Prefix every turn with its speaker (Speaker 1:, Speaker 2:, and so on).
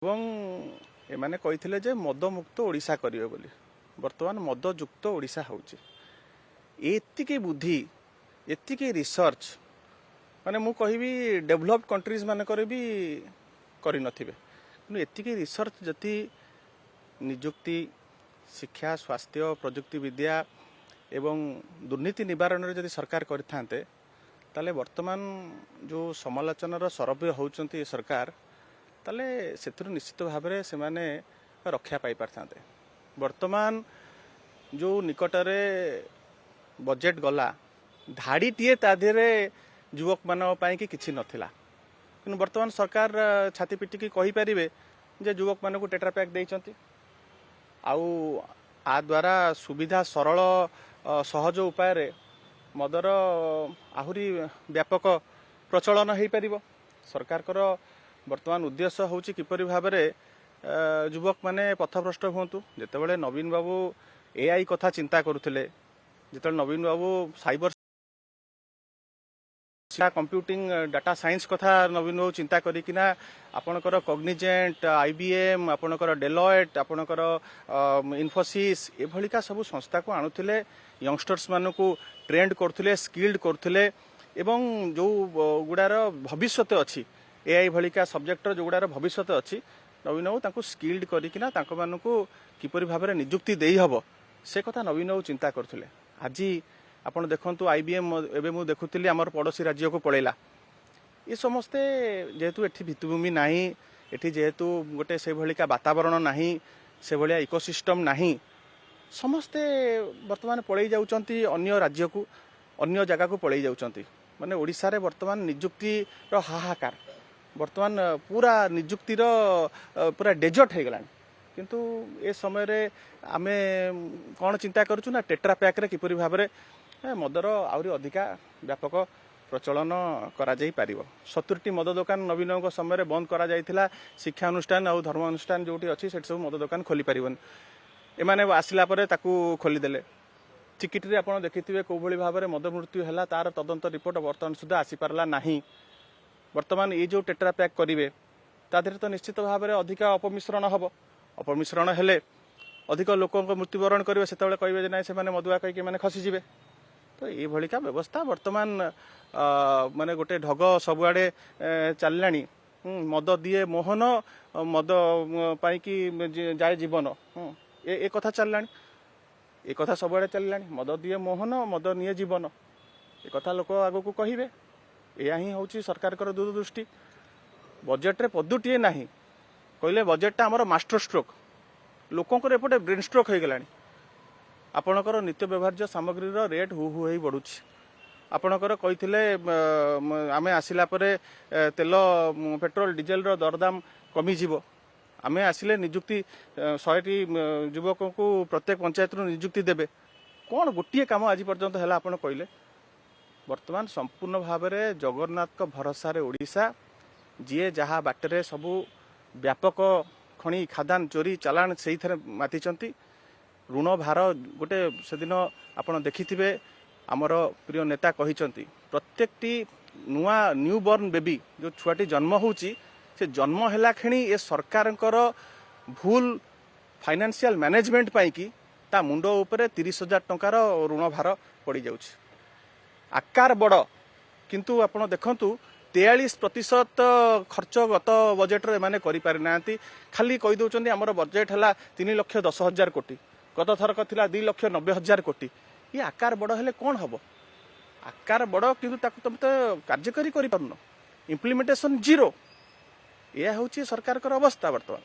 Speaker 1: ଏବଂ ଏମାନେ କହିଥିଲେ ଯେ ମଦମୁକ୍ତ ଓଡ଼ିଶା କରିବେ ବୋଲି। ବର୍ତ୍ତମାନ ମଦଯୁକ୍ତ ଓଡ଼ିଶା ହେଉଛି। ଏତିକି ବୁଦ୍ଧି, ଏତିକି ରିସର୍ଚ୍ଚ ମାନେ ମୁଁ କହିବି ଡେଭଲପ୍ଡ କଣ୍ଟ୍ରିଜ୍ ମାନଙ୍କରେ ବି କରିନଥିବେ। କିନ୍ତୁ ଏତିକି ରିସର୍ଚ୍ଚ ଯଦି ନିଯୁକ୍ତି, ଶିକ୍ଷା, ସ୍ୱାସ୍ଥ୍ୟ, ପ୍ରଯୁକ୍ତି ବିଦ୍ୟା ଏବଂ ଦୁର୍ନୀତି ନିବାରଣରେ ଯଦି ସରକାର କରିଥାନ୍ତେ ତାହେଲେ ବର୍ତ୍ତମାନ ଯେଉଁ ସମାଲୋଚନାର ସରବ୍ୟ ହେଉଛନ୍ତି ସରକାର ତାହେଲେ ସେଥିରୁ ନିଶ୍ଚିତ ଭାବରେ ସେମାନେ ରକ୍ଷା ପାଇପାରିଥାନ୍ତେ। ବର୍ତ୍ତମାନ ଯେଉଁ ନିକଟରେ ବଜେଟ୍ ଗଲା ଧାଡ଼ିଟିଏ ତା ଦେହରେ ଯୁବକମାନଙ୍କ ପାଇଁ କିଛି ନଥିଲା। କିନ୍ତୁ ବର୍ତ୍ତମାନ ସରକାର ଛାତି ପିଟିକି କହିପାରିବେ ଯେ ଯୁବକମାନଙ୍କୁ ଟେଟ୍ରା ପ୍ୟାକ୍ ଦେଇଛନ୍ତି। ଆଉ ଆ ଦ୍ୱାରା ସୁବିଧା ସରଳ ସହଜ ଉପାୟରେ ମଦର ଆହୁରି ବ୍ୟାପକ ପ୍ରଚଳନ ହୋଇପାରିବ। ସରକାରଙ୍କର ବର୍ତ୍ତମାନ ଉଦ୍ଦେଶ୍ୟ ହେଉଛି କିପରି ଭାବରେ ଯୁବକମାନେ ପଥଭ୍ରଷ୍ଟ ହୁଅନ୍ତୁ। ଯେତେବେଳେ ନବୀନ ବାବୁ ଏଆଇ କଥା ଚିନ୍ତା କରୁଥିଲେ, ଯେତେବେଳେ ନବୀନ ବାବୁ ସାଇବର କମ୍ପ୍ୟୁଟିଂ डाटा साइंस कथा नवीन बाबू चिंता करिकिना आपणकर कॉग्निजेंट, आईबीएम, आपणकर डेलॉयट, आपणकर इन्फोसिस एभलिका सब संस्था को आणुथिले, यंगस्टर्स मानकु ट्रेंड करथिले, स्किल्ड करथिले एवं जो गुडार भविष्यत अछि एआई भलिका सब्जेक्टर जो गुडार भविष्यत अछि नवीन बाबू तांको स्किल्ड करिकिना तांको मानकु किपरि भाबरे नियुक्ति देई हबो से कथा नवीन बाबू चिंता करथिले। आज आपण देखंतु आईबीएम एबे मु देखुतिली हमर पड़ोसी राज्य को पळेला। ये समस्ते जेहेतु एठी भित्तिभूमि नाही, एठी जेहेतु गोटे से भलिका वातावरण नाही, से भलिया इकोसिस्टम नाही, समस्ते वर्तमान पळेई जाउचंती अन्य राज्य को, अन्य जगह को पळेई जाउचंती। माने ओडिसा रे वर्तमान नियुक्ति रो हाहाकार, वर्तमान पूरा नियुक्ति रो पूरा डेजर्ट हे गलानी। किंतु ए समय रे आमे कोन चिंता करूछु ना टेट्रा पैक रे किपरि भाबरे मदर आउरी अधिका व्यापक प्रचलन करा जाई पारिबो। 70टी मद दुकान नवीन समय बंद करा जाइथिला। शिक्षा अनुष्ठान और धर्म अनुष्ठान जोटी अछि सेट सब मद दुकान खोली पारिबन। एमाने आसिला परे ताकू खोली देले। चिकिट रे आपण देखिथिबे को भली भाबरे मद मृत्यु हैला तार तदंत रिपोर्ट वर्तमान सुद्धा आसी पारला नाही। वर्तमान ए जो टेट्रा पैक करिवे ता देरे तो निश्चित भाबरे अधिका अपमिश्रण हबो। अपमिश्रण हेले अधिक लोकक मृत्युवरण करिवे, सेतबेले कहिबे जे नै से माने मदुआ कहि के माने खसी जिवे। तो ये भलिका व्यवस्था वर्तमान माने गोटे ढग सबुआडे चललानी। मद दिए मोहन, मद पाई कि जाए जीवन, ए कथा चललानी। ए कथा सबुआडे चललानी। मद दिए मोहन, मद निये जीवन, ए कथा लोक आगो को कहिबे। एया ही होची सरकार कर दूरदृष्टि। बजेट रे पदुटिए नाही कहले बजेटटा हमर मास्टर स्ट्रोक, लोकंकर एपटे ब्रेन स्ट्रोक हो गलानी। आपणकर नित्य व्यवहार्य सामग्री रेट हु हु बढ़ुछि। आपणकर कहिथिले आमे आसिला परे तेल, पेट्रोल, डीजेल रो दरदाम कमी जिवो। आमे आसिले नियुक्ति 100टी युवक को प्रत्येक पंचायत रो नियुक्ति देबे। कोन गोटिए काम आज पर्यंत हैला आपण कहले। वर्तमान संपूर्ण भाव में जगन्नाथ को भरोसा रे ओडिशा, जीए जहा बाटरे सबु व्यापक खणी खादान चोरी चालान से मातिचंती। ऋण भार गोटे से दिन आपण देखिथिबे आमर प्रिय नेता कहिचंती प्रत्येकटी नुआ न्यू बॉर्न बेबी जो छुआटी जन्म होउची से जन्म हैला खेणी ए सरकारंकर भूल फाइनेंशियल मैनेजमेंट पाई कि ता मुंड उपरे 30,000 टंकार ऋण भार पड़ी जाउची। आकार बड़ किंतु आपण देखंतु 43% खर्च गत बजेट रे माने करि पारि नांती। खाली कहि दउचंदी हमर बजेट हला 3,10,000 कोटी, गत थरक थिला 2,90,000 कोटी। ये आकार बड़ हेले कोन हबो? आकार बड़ किंतु ताकु तुम तो कार्यकारी करि पारनो, इम्प्लीमेंटेशन जीरो। यह होची सरकार कर अवस्था वर्तमान।